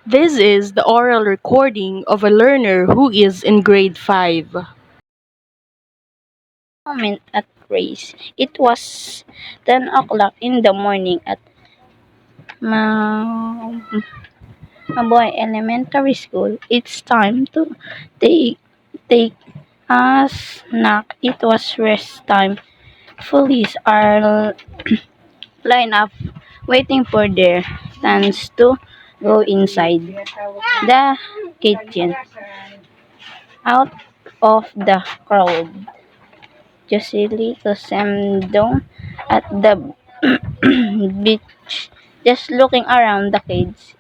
This is the oral recording of a learner who is in grade 5. Moment at Reyes. It was 10 o'clock in the morning at Ma- Maboy Elementary School. It's time to take a snack. It was rest time. Police are lined up waiting for their turns to go inside the kitchen. Out of the crowd, Joselito sat down at the beach, just looking around the kids,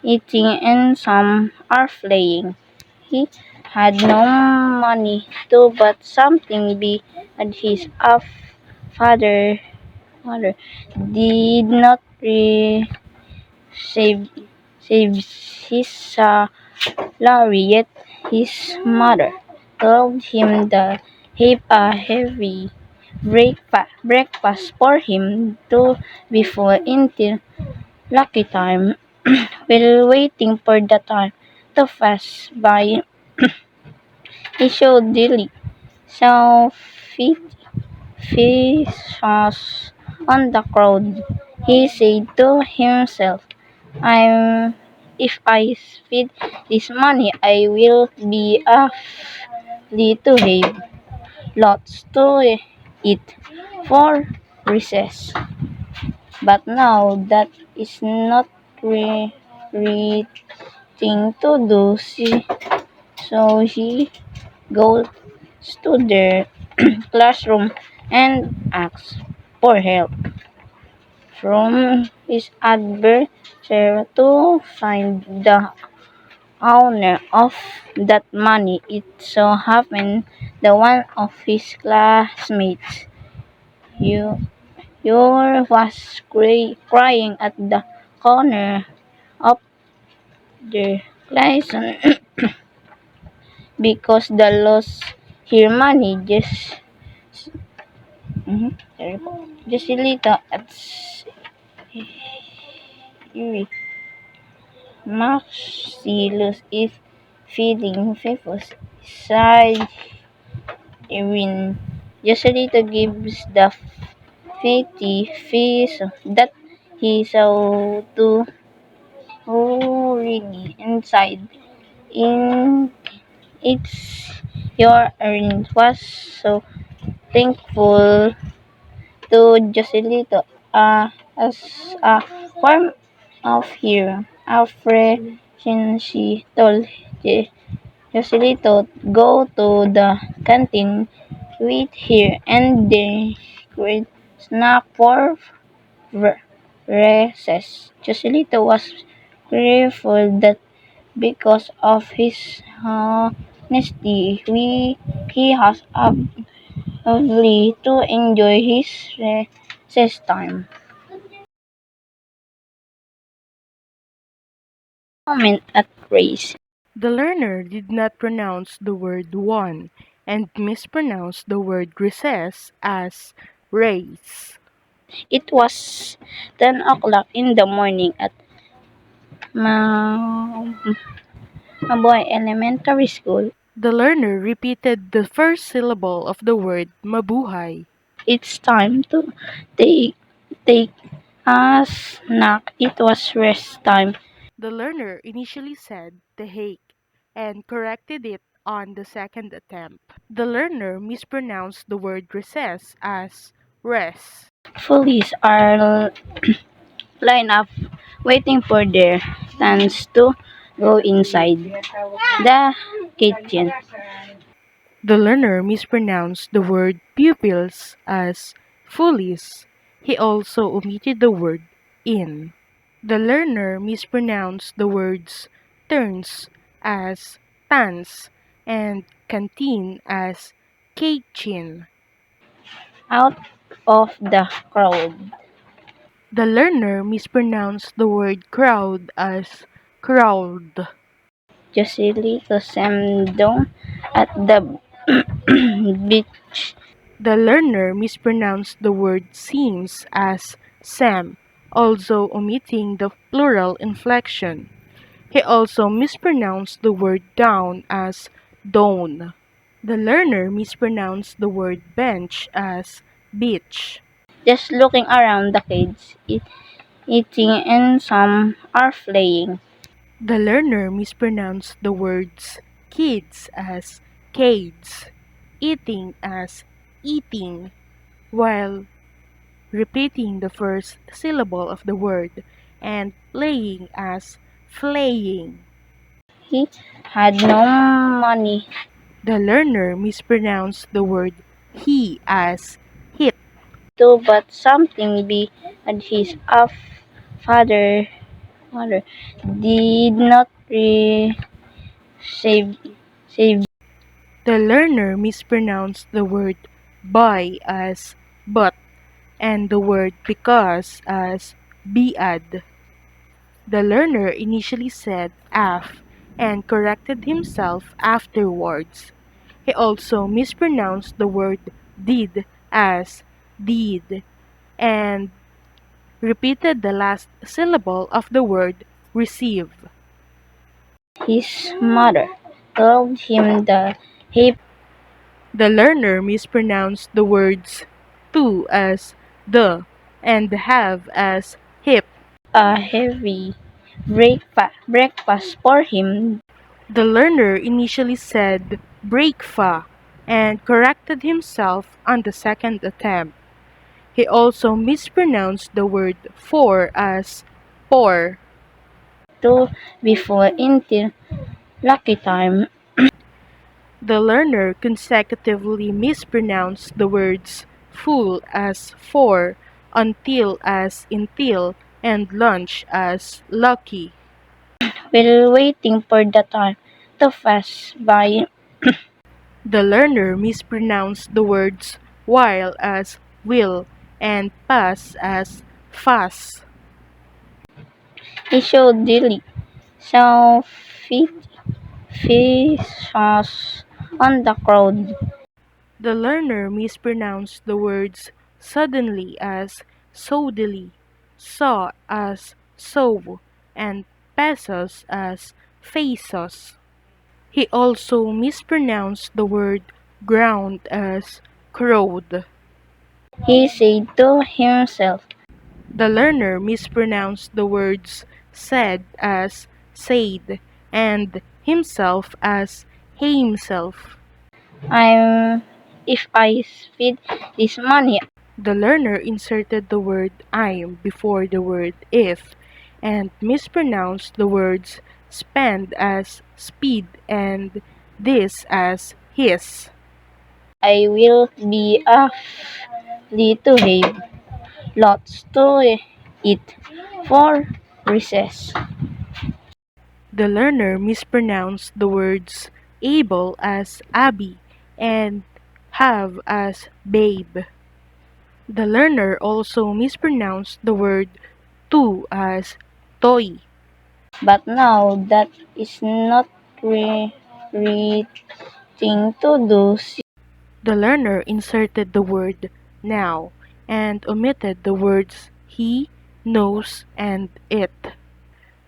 eating and some are playing. He had no money to buy something big, and his father did not save save his salary yet. His mother told him that he a heavy breakfast for him to before until lucky time. While waiting for the time to pass by, he showed Dilly saw faces on the crowd. He said to himself, I'm if I spend this money I will be a free to have lots to eat for recess. But now that is not re thing to do. So he goes to their classroom and asks for help from his advisor to find the owner of that money. It so happened that one of his classmates you, you was crying at the corner of the class because the lost her money just a little at Marcellus is feeding people side Erin. Joselito gives the 50 fees that he saw to really inside. In it's your earnings was so thankful to Joselito as a form of her affection. She told Joselito go to the canteen with her and they could snack for recess. Joselito was grateful that because of his honesty, he has ability to enjoy his recess time. Moment at Reyes. The learner did not pronounce the word one and mispronounced the word recess as race. It was 10 o'clock in the morning at Maboy Elementary School. The learner repeated the first syllable of the word mabuhay. It's time to take a snack. It was rest time. The learner initially said the hake and corrected it on the second attempt. The learner mispronounced the word recess as res. Police are lined up waiting for their turns to go inside the kitchen. The learner mispronounced the word pupils as foolies. He also omitted the word in. The learner mispronounced the words turns as tans and canteen as kitchen. Out of the crowd, The learner mispronounced the word crowd as crowd. Joselito sat down at the beach. The learner mispronounced the word seems as Sam, also omitting the plural inflection. He also mispronounced the word down as down. The learner mispronounced the word bench as beach. just looking around the cage, eating, and some are playing. The learner mispronounced the words kids as kids, eating as eating, while repeating the first syllable of the word, and playing as flaying. He had no money The learner mispronounced the word he as hit. to but something be and his father father did not save save The learner mispronounced the word by as but and the word because as biad. The learner initially said af and corrected himself afterwards. He also mispronounced the word did as did and repeated the last syllable of the word receive. his mother told him that he The learner mispronounced the words to as the and have as hip. a heavy breakfast for him. The learner initially said breakfa and corrected himself on the second attempt. He also mispronounced the word for as por. To before until lucky time. The learner consecutively mispronounced the words full as for, until as until, and lunch as lucky. While waiting for the time to pass by, The learner mispronounced the words while as will and pass as fast. he showed daily so fishes on the crowd. The learner mispronounced the words suddenly as sodily, saw as sow, and pesos as pesos. He also mispronounced the word ground as crowed. He said to himself, The learner mispronounced the words said as said and himself as himself. I'm if I spend this money, The learner inserted the word I'm before the word if and mispronounced the words spend as speed and this as his. I will be a little have lots to eat for recess. The learner mispronounced the words able as Abby and have as babe. The learner also mispronounced the word to as toy. But now that is not re thing to do. The learner inserted the word now and omitted the words he, knows, and it.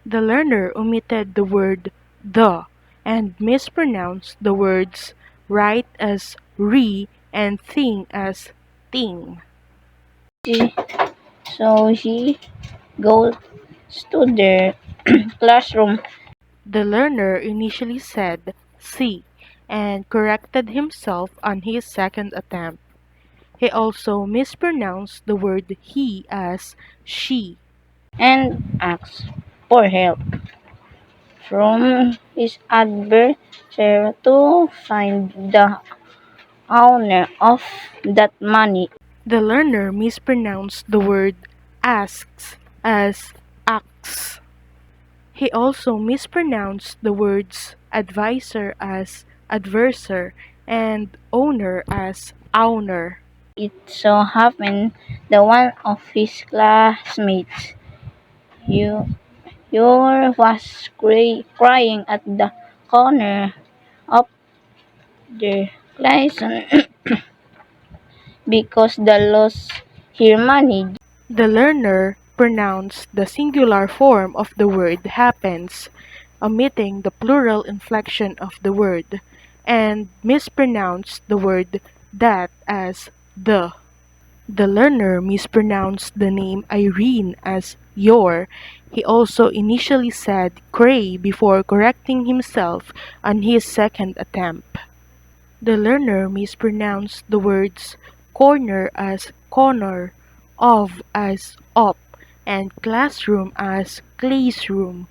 The learner omitted the word the and mispronounced the words right as re and thing as thing. She, so he goes to the classroom. The learner initially said see and corrected himself on his second attempt. He also mispronounced the word he as she. And asks for help from his adversary to find the owner of that money. The learner mispronounced the word asks as ax. He also mispronounced the words advisor as adversar and owner as owner. It so happened that one of his classmates you, you was crying at the corner of the lesson because the lost her money. The learner pronounced the singular form of the word happens omitting the plural inflection of the word, and mispronounced the word that as the. The learner mispronounced the name Irene as your. He also initially said Cray before correcting himself on his second attempt. The learner mispronounced the words corner as corner, of as op, and classroom as classroom.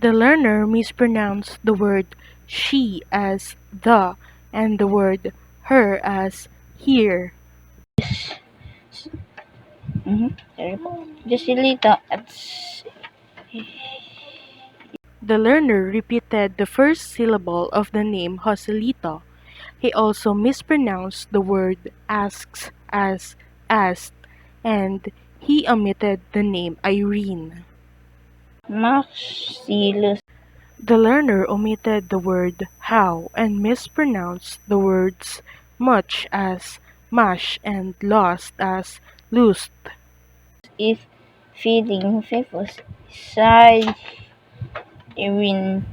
The learner mispronounced the word she as the and the word her as here. Mhm. Sorry po. Joselito at The learner repeated the first syllable of the name Joselito. He also mispronounced the word asks as asked, and he omitted the name Irene. Maxilus The learner omitted the word how and mispronounced the words much as mush and lost as loosed. is feeding Phoebus side Irene.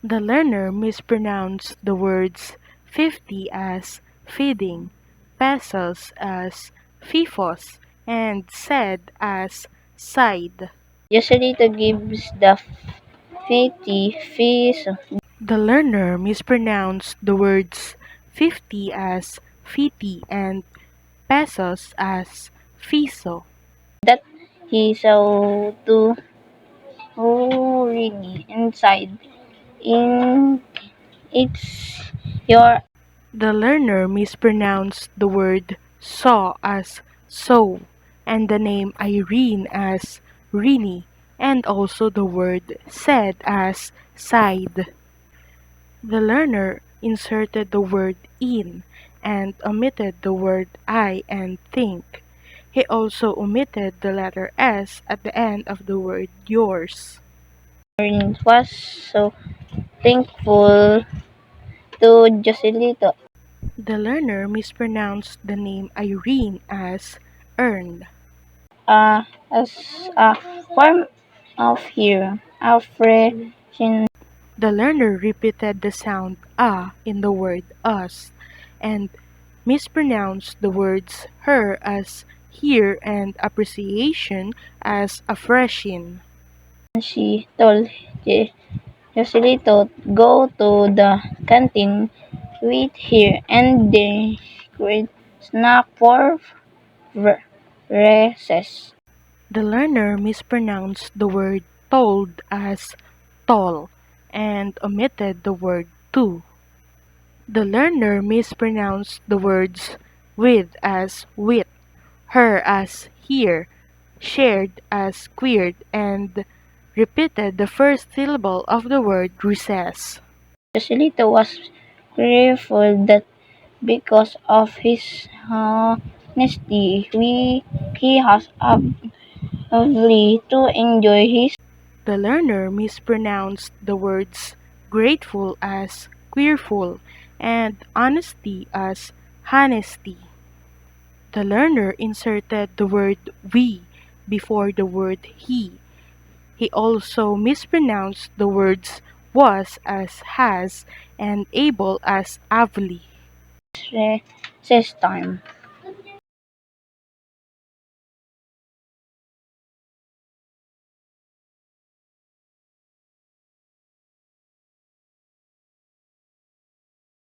The learner mispronounced the words 50 as feeding, pesos as fifos, and said as side. Joselito gives the 50 peso. The learner mispronounced the words 50 as fiti and pesos as fiso. That he saw to really inside in it's your The learner mispronounced the word saw as so, and the name Irene as Rini, and also the word said as side. The learner inserted the word in and omitted the word I and think. He also omitted the letter S at the end of the word yours. Irene was so thankful to Joselito The learner mispronounced the name Irene as earned. as a form of here affirmation. The learner repeated the sound "a" in the word us and mispronounced the words her as here and appreciation as afreshin. She told Joselito go to the canteen, wait here, and they would snack for recess. The learner mispronounced the word told as tall and omitted the word to. The learner mispronounced the words with as with, her as here, shared as queered, and repeated the first syllable of the word recess. Joselito was grateful that because of his honesty, he has ability to enjoy his The learner mispronounced the words grateful as queerful and honesty as honesty. The learner inserted the word we before the word he. He also mispronounced the words was as has and able as avli. recess time.